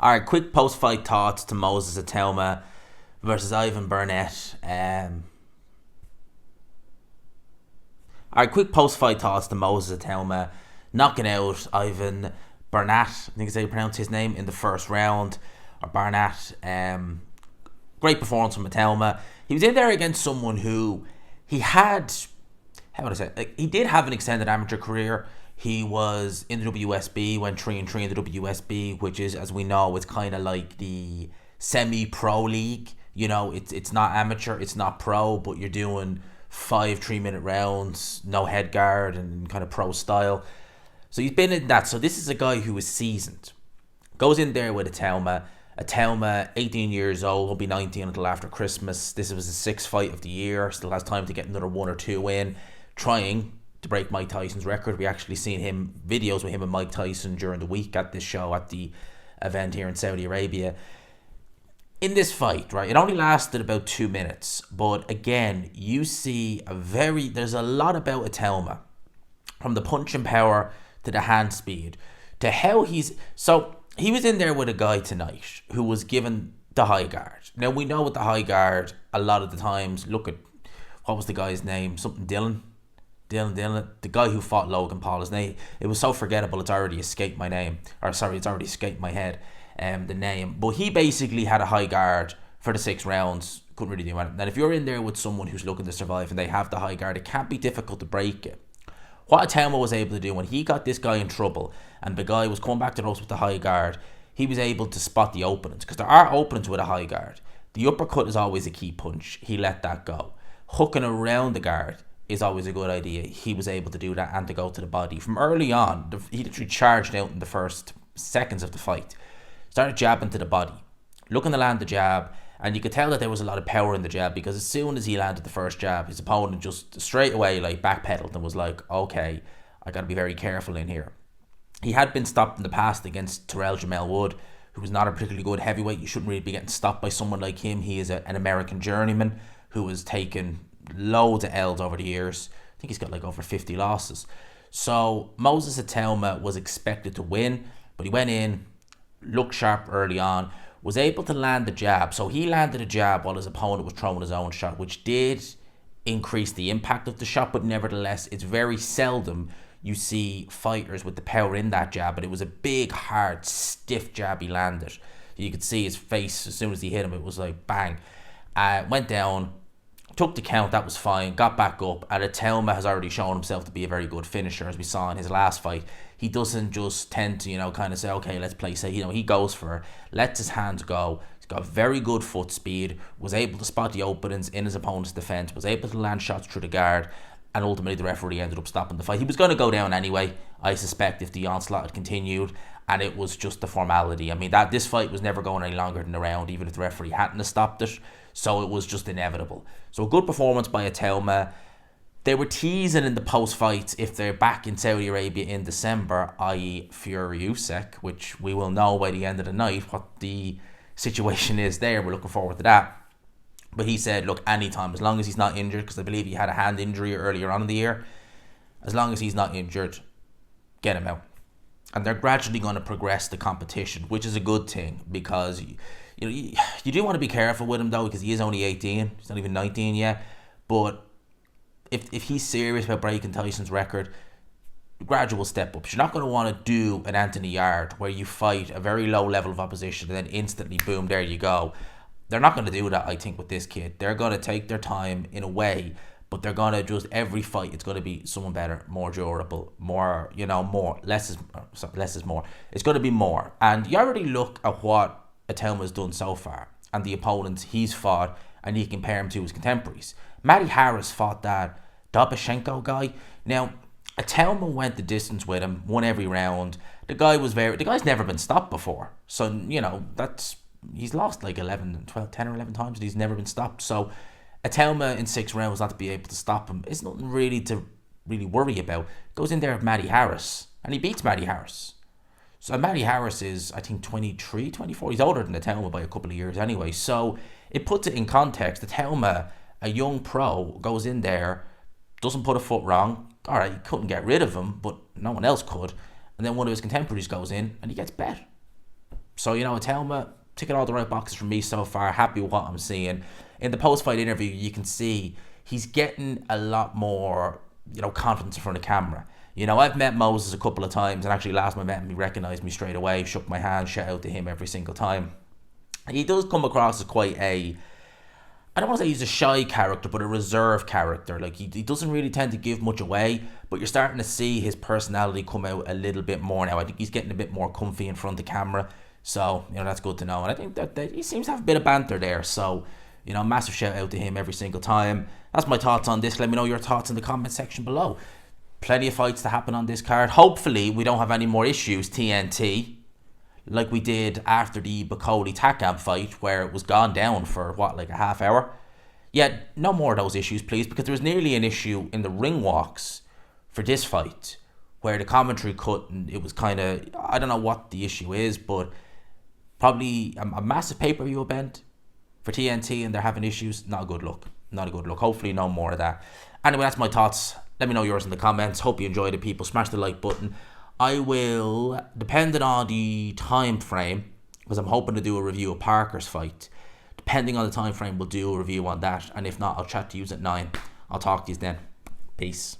All right, quick post-fight thoughts to Moses Ituma versus Ivan Bernath. All right, quick post-fight thoughts to Moses Ituma knocking out Ivan Bernath. I think is how you pronounce his name in the first round, or Bernath. Great performance from Ituma. He was in there against someone who he had. How would I say? Like, he did have an extended amateur career. He was in the WSB, went 3-3 in the WSB, which is, as we know, it's kind of like the semi-pro league. You know, it's not amateur, it's not pro, but you're doing 5 3-minute rounds, no head guard, and kind of pro style. So he's been in that. So this is a guy who is seasoned. Goes in there with Ituma, 18 years old, will be 19 until after Christmas. This was his 6th fight of the year. Still has time to get another 1 or 2 in, trying to break Mike Tyson's record. We actually seen videos with him and Mike Tyson during the week at this show, at the event here in Saudi Arabia. In this fight, right, it only lasted about 2 minutes, but again, you see there's a lot about Ituma, from the punching power to the hand speed to how he was in there with a guy tonight who was given the high guard. Now we know with the high guard, a lot of the times, look at, what was the guy's name? Something Dylan, the guy who fought Logan Paul. His name, it was so forgettable, it's already escaped my head, the name. But he basically had a high guard for the 6 rounds, couldn't really do anything. And if you're in there with someone who's looking to survive and they have the high guard, it can't be difficult to break it. What Ituma was able to do when he got this guy in trouble and the guy was coming back to us with the high guard, he was able to spot the openings, because there are openings with a high guard. The uppercut is always a key punch. He let that go. Hooking around the guard is always a good idea. He was able to do that and to go to the body. From early on, he literally charged out in the first seconds of the fight. Started jabbing to the body, looking to land the jab, and you could tell that there was a lot of power in the jab, because as soon as he landed the first jab, his opponent just straight away backpedaled and was like, okay, I got to be very careful in here. He had been stopped in the past against Terrell Jamel Wood, who was not a particularly good heavyweight. You shouldn't really be getting stopped by someone like him. He is an American journeyman who has taken loads of L's over the years. I think he's got over 50 losses. So Moses Ituma was expected to win, but he went in, looked sharp early on, was able to land the jab. So he landed a jab while his opponent was throwing his own shot, which did increase the impact of the shot, but nevertheless, it's very seldom you see fighters with the power in that jab, but it was a big, hard, stiff jab he landed. You could see his face as soon as he hit him, it was like bang. Went down, took the count, that was fine, got back up, and Ituma has already shown himself to be a very good finisher, as we saw in his last fight. He doesn't just tend to, kind of say, okay, let's play safe. He goes for it, lets his hands go. He's got very good foot speed, was able to spot the openings in his opponent's defense, was able to land shots through the guard, and ultimately the referee ended up stopping the fight. He was going to go down anyway, I suspect, if the onslaught had continued, and it was just a formality. I mean, this fight was never going any longer than a round, even if the referee hadn't stopped it. So it was just inevitable. So a good performance by Ituma. They were teasing in the post-fights if they're back in Saudi Arabia in December, i.e. Fury Usyk, which we will know by the end of the night what the situation is there. We're looking forward to that. But he said, look, anytime, as long as he's not injured, because I believe he had a hand injury earlier on in the year, as long as he's not injured, get him out. And they're gradually going to progress the competition, which is a good thing, because you do want to be careful with him, though, because he is only 18. He's not even 19 yet. But if he's serious about breaking Tyson's record, gradual step up. You're not going to want to do an Anthony Yard where you fight a very low level of opposition and then instantly, boom, there you go. They're not going to do that, I think, with this kid. They're going to take their time in a way, but they're going to just, every fight, it's going to be someone better, more durable, more, more. Less is more. It's going to be more. And you already look at what Ituma's done so far and the opponents he's fought, and you compare him to his contemporaries. Matty Harris fought that Dobashenko guy. Now, Ituma went the distance with him, won every round. The guy's never been stopped before. So, he's lost 10 or 11 times, and he's never been stopped. So Ituma in 6 rounds not to be able to stop him is nothing really to worry about. Goes in there with Matty Harris, and he beats Matty Harris. So Matty Harris is, I think, 23, 24. He's older than Ituma by a couple of years anyway. So it puts it in context. Ituma, a young pro, goes in there, doesn't put a foot wrong. All right, he couldn't get rid of him, but no one else could. And then one of his contemporaries goes in, and he gets bet. So, Ituma ticking all the right boxes for me so far. Happy with what I'm seeing. In the post-fight interview, you can see he's getting a lot more, confidence in front of camera. I've met Moses a couple of times, and actually last time I met him, he recognised me straight away, shook my hand, shout out to him every single time. He does come across as quite I don't want to say he's a shy character, but a reserved character. Like, he doesn't really tend to give much away, but you're starting to see his personality come out a little bit more now. I think he's getting a bit more comfy in front of the camera, so, that's good to know. And I think that he seems to have a bit of banter there, so, massive shout out to him every single time. That's my thoughts on this. Let me know your thoughts in the comment section below. Plenty of fights to happen on this card. Hopefully, we don't have any more issues, TNT, like we did after the Bakoli Takam fight, where it was gone down for, like a half hour. Yet, no more of those issues, please, because there was nearly an issue in the ring walks for this fight, where the commentary cut, and it was kind of, I don't know what the issue is, but probably a massive pay-per-view event for TNT, and they're having issues. Not a good look. Not a good look. Hopefully, no more of that. Anyway, that's my thoughts. Let me know yours in the comments. Hope you enjoyed it, people. Smash the like button. I will, depending on the time frame, because I'm hoping to do a review of Parker's fight. Depending on the time frame, we'll do a review on that. And if not, I'll chat to you at 9. I'll talk to you then. Peace.